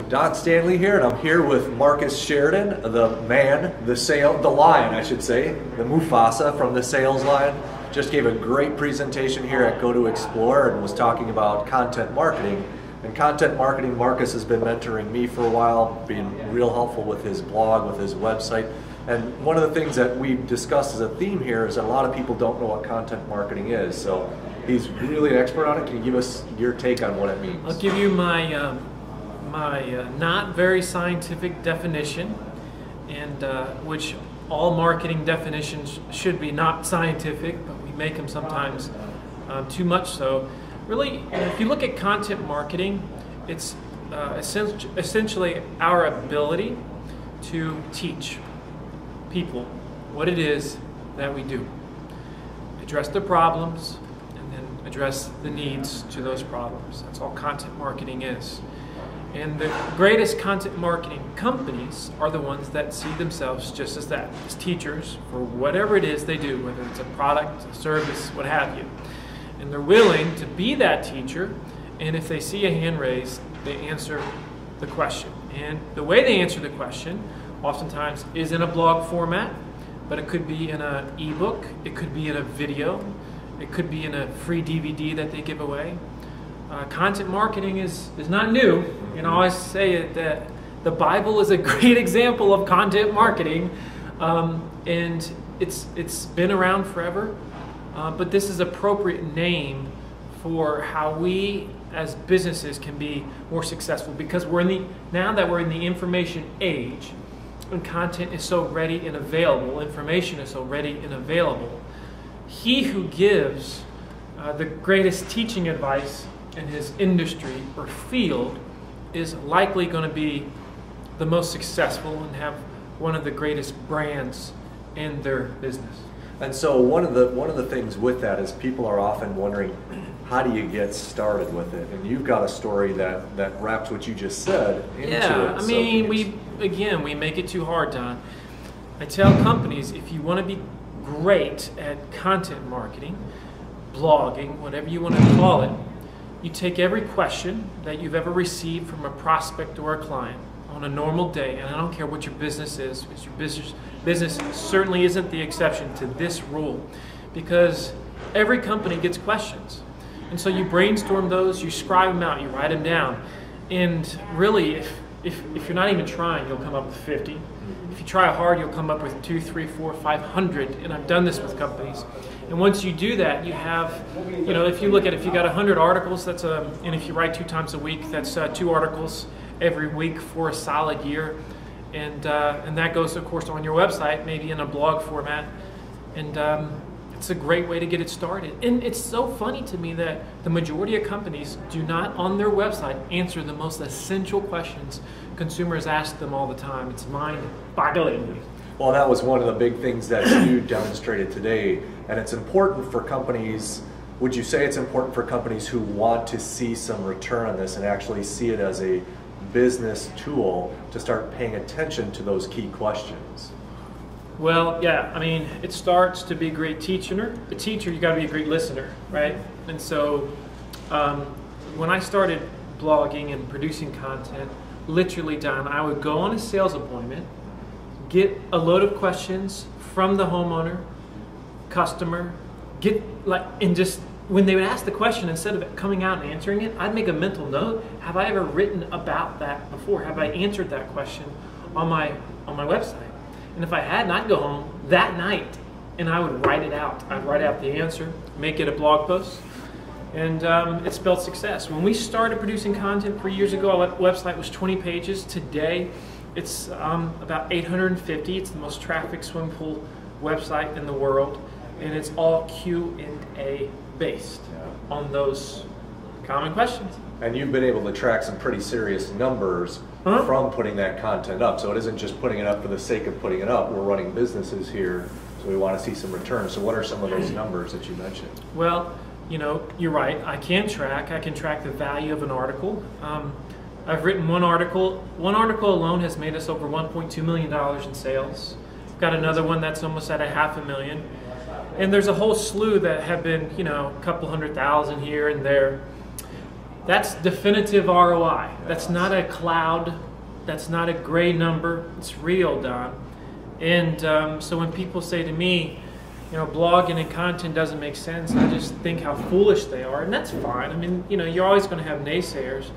Don Stanley here, and I'm here with Marcus Sheridan, the man, the lion, I should say, the Mufasa from the sales line. Just gave a great presentation here at Go to Explore and was talking about content marketing. And content marketing, Marcus has been mentoring me for a while, being real helpful with his blog, with his website. And one of the things that we've discussed as a theme here is that a lot of people don't know what content marketing is. So he's really an expert on it. Can you give us your take on what it means? I'll give you my not very scientific definition, and which all marketing definitions should be not scientific, but we make them sometimes too much so. Really, if you look at content marketing, it's essentially our ability to teach people what it is that we do. Address the problems and then address the needs to those problems. That's all content marketing is. And the greatest content marketing companies are the ones that see themselves just as that, as teachers for whatever it is they do, whether it's a product, a service, what have you. And they're willing to be that teacher, and if they see a hand raised, they answer the question. And the way they answer the question oftentimes is in a blog format, but it could be in an ebook, it could be in a video, it could be in a free DVD that they give away. Content marketing is not new. You know, I always say that the Bible is a great example of content marketing, and it's been around forever. But this is an appropriate name for how we as businesses can be more successful, because now that we're in the information age, and content is so ready and available, information is so ready and available. He who gives the greatest teaching advice in his industry or field is likely going to be the most successful and have one of the greatest brands in their business. And so one of the things with that is people are often wondering, how do you get started with it? And you've got a story that wraps what you just said into it. Yeah, I mean, we make it too hard, Don. I tell companies, if you want to be great at content marketing, blogging, whatever you want to call it, you take every question that you've ever received from a prospect or a client on a normal day, and I don't care what your business is, because your business certainly isn't the exception to this rule, because every company gets questions. And so you brainstorm those, you scribe them out, you write them down, and really if you're not even trying, you'll come up with 50. If you try hard, you'll come up with 2, 3, 4, 500, and I've done this with companies. And once you do that, you have, you know, if you got 100 articles, and if you write 2 times a week, that's 2 articles every week for a solid year. And that goes, of course, on your website, maybe in a blog format. And it's a great way to get it started. And it's so funny to me that the majority of companies do not, on their website, answer the most essential questions consumers ask them all the time. It's mind-boggling. Well, that was one of the big things that you demonstrated today, and it's important for companies. Would you say it's important for companies who want to see some return on this and actually see it as a business tool to start paying attention to those key questions? Well, yeah, I mean, it starts to be a great teacher. A teacher, you got to be a great listener, right? And so when I started blogging and producing content, literally, Don, I would go on a sales appointment, get a load of questions from the homeowner, customer, and just when they would ask the question, instead of coming out and answering it, I'd make a mental note. Have I ever written about that before? Have I answered that question on my website? And if I hadn't, I'd go home that night and I would write it out. I'd write out the answer, make it a blog post, and it spelled success. When we started producing content 3 years ago, our website was 20 pages. Today, it's about 850. It's the most trafficked swimming pool website in the world, and it's all Q&A based on those common questions. And you've been able to track some pretty serious numbers from putting that content up. So it isn't just putting it up for the sake of putting it up. We're running businesses here, so we want to see some returns. So what are some of those numbers that you mentioned? Well, you know, you're right. I can track the value of an article. I've written one article. One article alone has made us over $1.2 million in sales. I've got another one that's almost at $500,000. And there's a whole slew that have been, you know, a couple 100,000 here and there. That's definitive ROI. That's not a cloud. That's not a gray number. It's real, Don. And so when people say to me, blogging and content doesn't make sense, I just think how foolish they are, and that's fine. I mean, you're always going to have naysayers.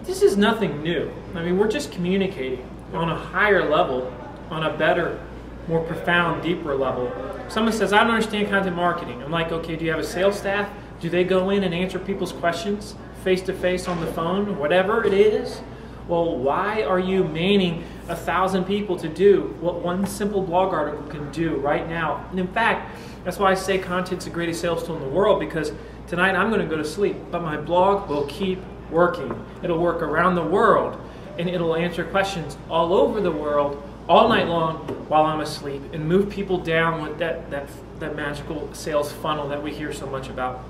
This is nothing new. I mean, we're just communicating on a higher level, on a better, more profound, deeper level. Someone says, I don't understand content marketing. I'm like, okay, do you have a sales staff? Do they go in and answer people's questions face-to-face on the phone, whatever it is? Well, why are you manning 1,000 people to do what one simple blog article can do right now? And in fact, that's why I say content's the greatest sales tool in the world, because tonight I'm going to go to sleep, but my blog will keep working. It'll work around the world, and it'll answer questions all over the world all night long while I'm asleep, and move people down with that magical sales funnel that we hear so much about.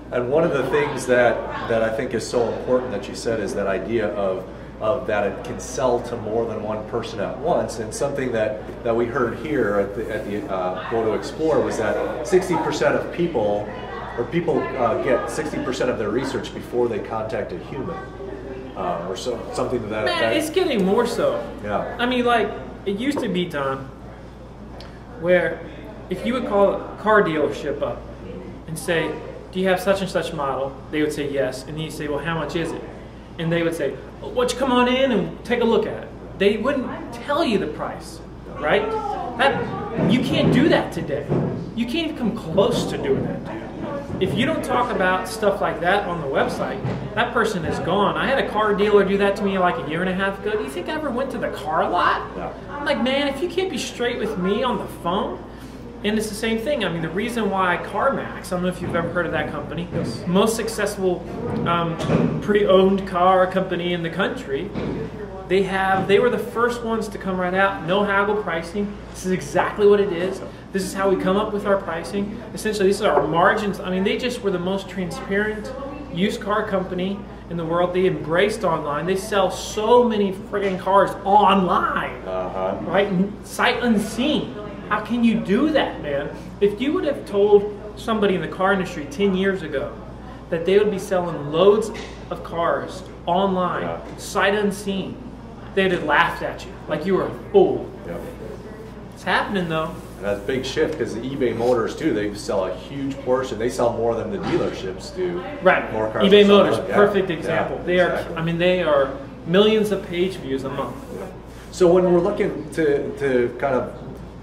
And one of the things that I think is so important that you said is that idea of that it can sell to more than one person at once. And something that we heard here at the Go to Explore was that 60% of people get 60% of their research before they contact a human, or something to that effect. Man, it's getting more so. Yeah. I mean, like, it used to be, Don, where if you would call a car dealership up and say, do you have such and such model? They would say yes, and then you say, well, how much is it? And they would say, well, why don't you come on in and take a look at it? They wouldn't tell you the price, right? You can't do that today. You can't even come close to doing that, dude. If you don't talk about stuff like that on the website, that person is gone. I had a car dealer do that to me like a year and a half ago. Do you think I ever went to the car lot? No. I'm like, man, if you can't be straight with me on the phone. And it's the same thing. I mean, the reason why CarMax, I don't know if you've ever heard of that company, yes. Most successful pre-owned car company in the country, they were the first ones to come right out, no haggle pricing. This is exactly what it is. This is how we come up with our pricing. Essentially, these are our margins. I mean, they just were the most transparent used car company in the world. They embraced online. They sell so many friggin' cars online, right? Sight unseen. How can you do that, man? If you would have told somebody in the car industry 10 years ago that they would be selling loads of cars online, sight unseen, they'd have laughed at you like you were a fool. Yep. It's happening though. And that's a big shift, because the eBay Motors too, they sell a huge portion. They sell more than the dealerships do. Right. More cars eBay Motors, yeah. perfect example. Yeah, they are millions of page views a month. Yeah. So when we're looking to kind of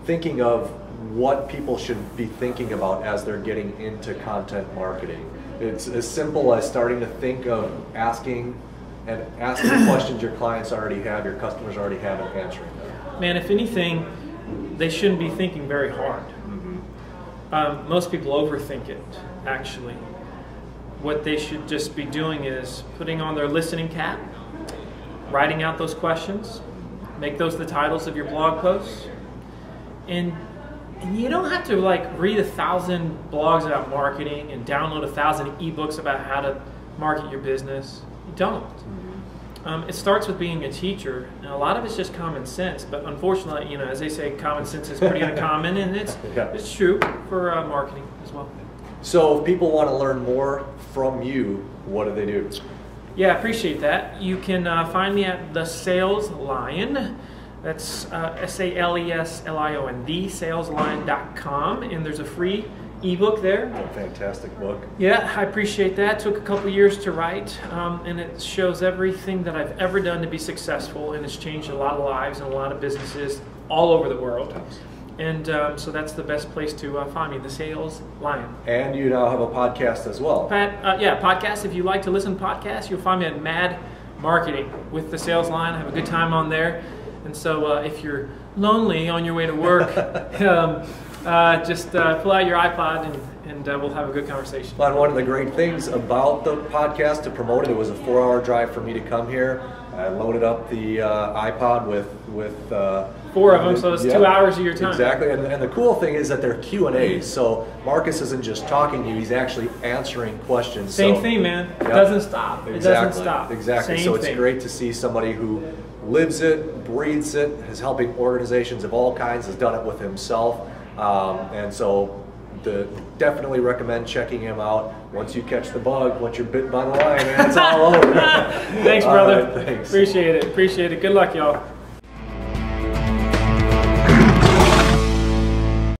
thinking of what people should be thinking about as they're getting into content marketing, it's as simple as starting to think of asking questions your clients already have, your customers already have, and answering them. Man, if anything, they shouldn't be thinking very hard. Mm-hmm. Most people overthink it, actually. What they should just be doing is putting on their listening cap, writing out those questions, make those the titles of your blog posts, and you don't have to like read 1,000 blogs about marketing and download 1,000 ebooks about how to market your business. You don't. It starts with being a teacher, and a lot of it's just common sense. But unfortunately, as they say, common sense is pretty uncommon, and it's true for marketing as well. So if people want to learn more from you, what do they do? Yeah, I appreciate that. You can find me at The Sales Lion. That's SALESLION, thesaleslion.com, and there's a free ebook there. A fantastic book. Yeah, I appreciate that. It took a couple years to write, and it shows everything that I've ever done to be successful, and it's changed a lot of lives and a lot of businesses all over the world. And so that's the best place to find me, The Sales Lion. And you now have a podcast as well. Podcast. If you like to listen to podcasts, you'll find me at Mad Marketing with The Sales Lion. I have a good time on there. And so if you're lonely on your way to work, just pull out your iPod and we'll have a good conversation. And one of the great things about the podcast, to promote it, it was a 4-hour drive for me to come here. I loaded up the iPod with 4 of them, so it's 2 hours of your time. Exactly, and the cool thing is that they're Q&As, so Marcus isn't just talking to you, he's actually answering questions. Same thing, man. It doesn't stop. Exactly. It doesn't stop. Exactly, Same so it's thing. great to see somebody who lives it, breathes it, is helping organizations of all kinds, has done it with himself, and so definitely recommend checking him out. Once you catch the bug, once you're bitten by the lion, man, it's all over. Thanks, brother. All right, thanks. Appreciate it. Appreciate it. Good luck, y'all.